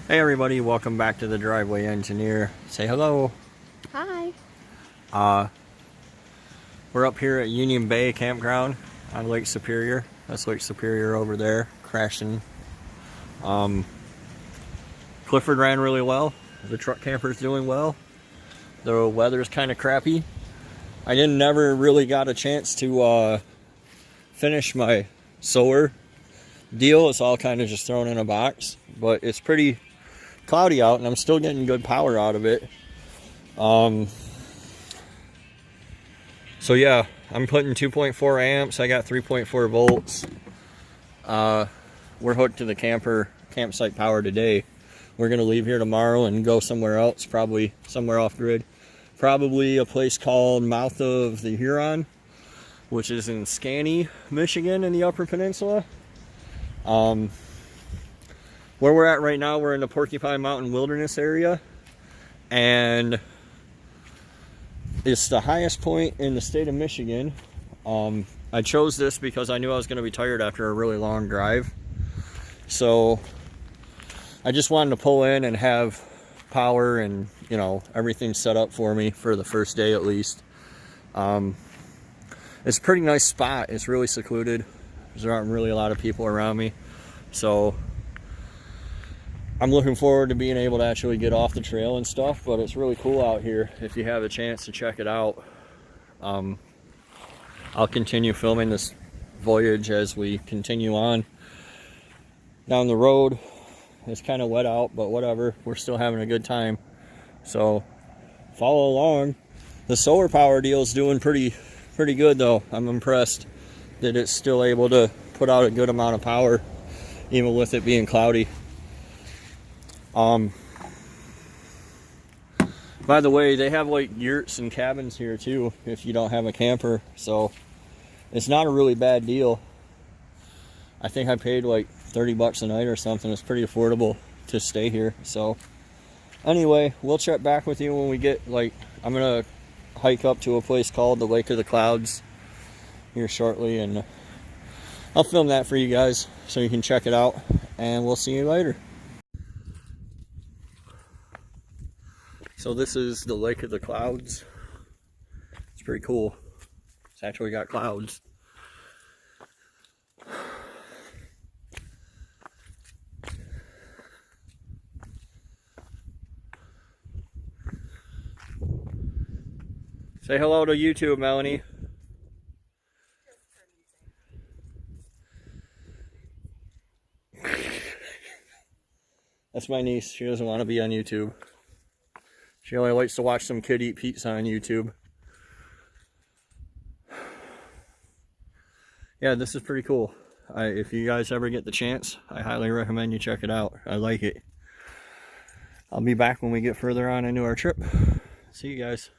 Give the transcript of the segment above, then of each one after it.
Hey everybody, welcome back to the Driveway Engineer. Say hello. Hi. We're up here at Union Bay Campground on Lake Superior. That's Lake Superior over there, crashing. Clifford ran really well. The truck camper's doing well. The weather's kind of crappy. I never really got a chance to finish my solar deal. It's all kind of just thrown in a box, but it's pretty cloudy out and I'm still getting good power out of it. So yeah, I'm putting 2.4 amps. I got 3.4 volts. We're hooked to the campsite power today. We're gonna leave here tomorrow and go somewhere else, probably somewhere off grid. Probably a place called Mouth of the Huron, which is in Scanny, Michigan in the Upper Peninsula. Where we're at right now, we're in the Porcupine Mountain Wilderness area, and it's the highest point in the state of Michigan. I chose this because I knew I was going to be tired after a really long drive, so I just wanted to pull in and have power and, you know, everything set up for me for the first day at least. It's a pretty nice spot. It's really secluded. There aren't really a lot of people around me, so I'm looking forward to being able to actually get off the trail and stuff. But it's really cool out here if you have a chance to check it out. I'll continue filming this voyage as we continue on down the road. It's kind of wet out, but whatever, we're still having a good time, so follow along. The solar power deal is doing pretty good though. I'm impressed that it's still able to put out a good amount of power even with it being cloudy. By the way, they have like yurts and cabins here too if you don't have a camper, so it's not a really bad deal. I think I paid like 30 bucks a night or something. It's pretty affordable to stay here. So anyway, we'll check back with you when we get, like, I'm gonna hike up to a place called the Lake of the Clouds here shortly, and I'll film that for you guys so you can check it out, and we'll see you later. So this is the Lake of the Clouds. It's pretty cool. It's actually got clouds. Say hello to YouTube, Melanie. That's my niece. She doesn't want to be on YouTube. She only likes to watch some kid eat pizza on YouTube. Yeah, this is pretty cool. If you guys ever get the chance, I highly recommend you check it out. I like it. I'll be back when we get further on into our trip. See you guys.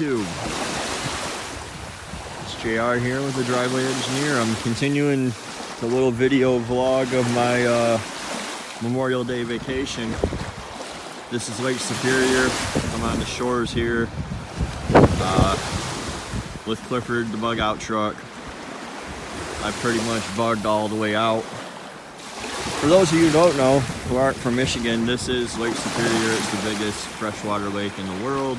YouTube. It's JR here with the Driveway Engineer. I'm continuing the little video vlog of my Memorial Day vacation. This is Lake Superior. I'm on the shores here with Clifford, the bug out truck. I pretty much bugged all the way out. For those of you who don't know, who aren't from Michigan, this is Lake Superior. It's the biggest freshwater lake in the world.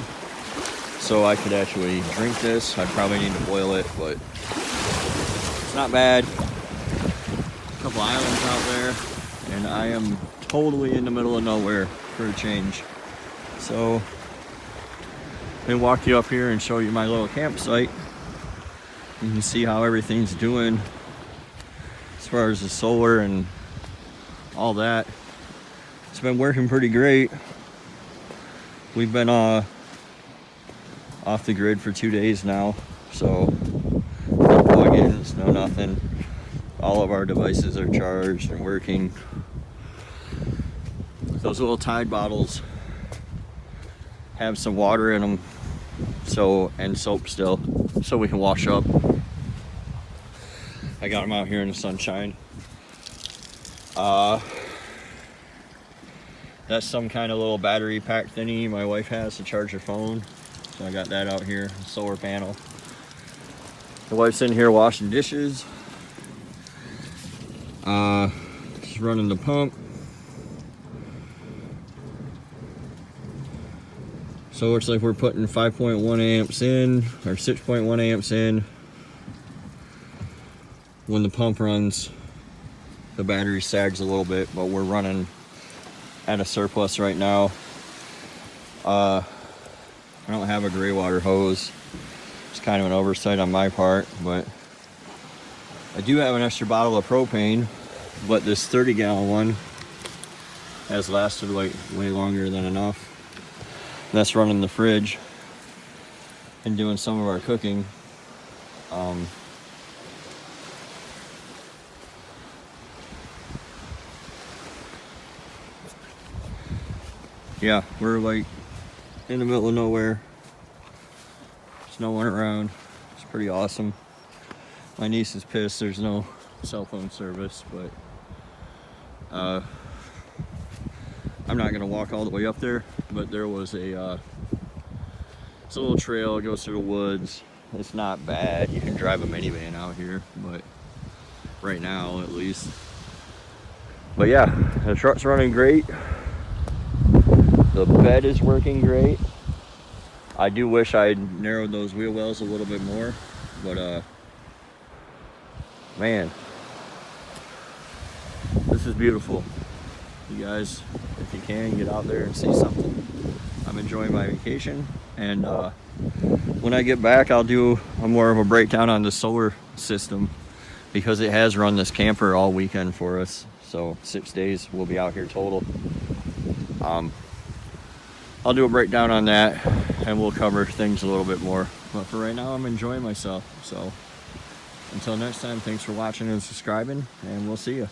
So I could actually drink this. I'd probably need to boil it, but it's not bad. A couple islands out there, and I am totally in the middle of nowhere for a change. So let me walk you up here and show you my little campsite. You can see how everything's doing as far as the solar and all that. It's been working pretty great. We've been off the grid for 2 days now, so no plugins, no nothing. All of our devices are charged and working. Those little Tide bottles have some water in them, and soap still, so we can wash up. I got them out here in the sunshine. That's some kind of little battery pack thingy my wife has to charge her phone. So I got that out here, solar panel. The wife's in here washing dishes. She's running the pump. So it looks like we're putting 5.1 amps in, or 6.1 amps in. When the pump runs, the battery sags a little bit, but we're running at a surplus right now. I don't have a gray water hose. It's kind of an oversight on my part, but I do have an extra bottle of propane, but this 30-gallon one has lasted like way longer than enough. That's running the fridge and doing some of our cooking. Yeah, we're like in the middle of nowhere. There's no one around. It's pretty awesome. My niece is pissed there's no cell phone service, but I'm not gonna walk all the way up there, but there was it's a little trail, it goes through the woods. It's not bad. You can drive a minivan out here, but right now at least. But yeah, the truck's running great. The bed is working great. I do wish I'd narrowed those wheel wells a little bit more, but man, this is beautiful. You guys, if you can, get out there and see something. I'm enjoying my vacation, and when I get back, I'll do more of a breakdown on the solar system, because it has run this camper all weekend for us. So 6 days we'll be out here total. I'll do a breakdown on that, and we'll cover things a little bit more. But for right now, I'm enjoying myself. So until next time, thanks for watching and subscribing, and we'll see you.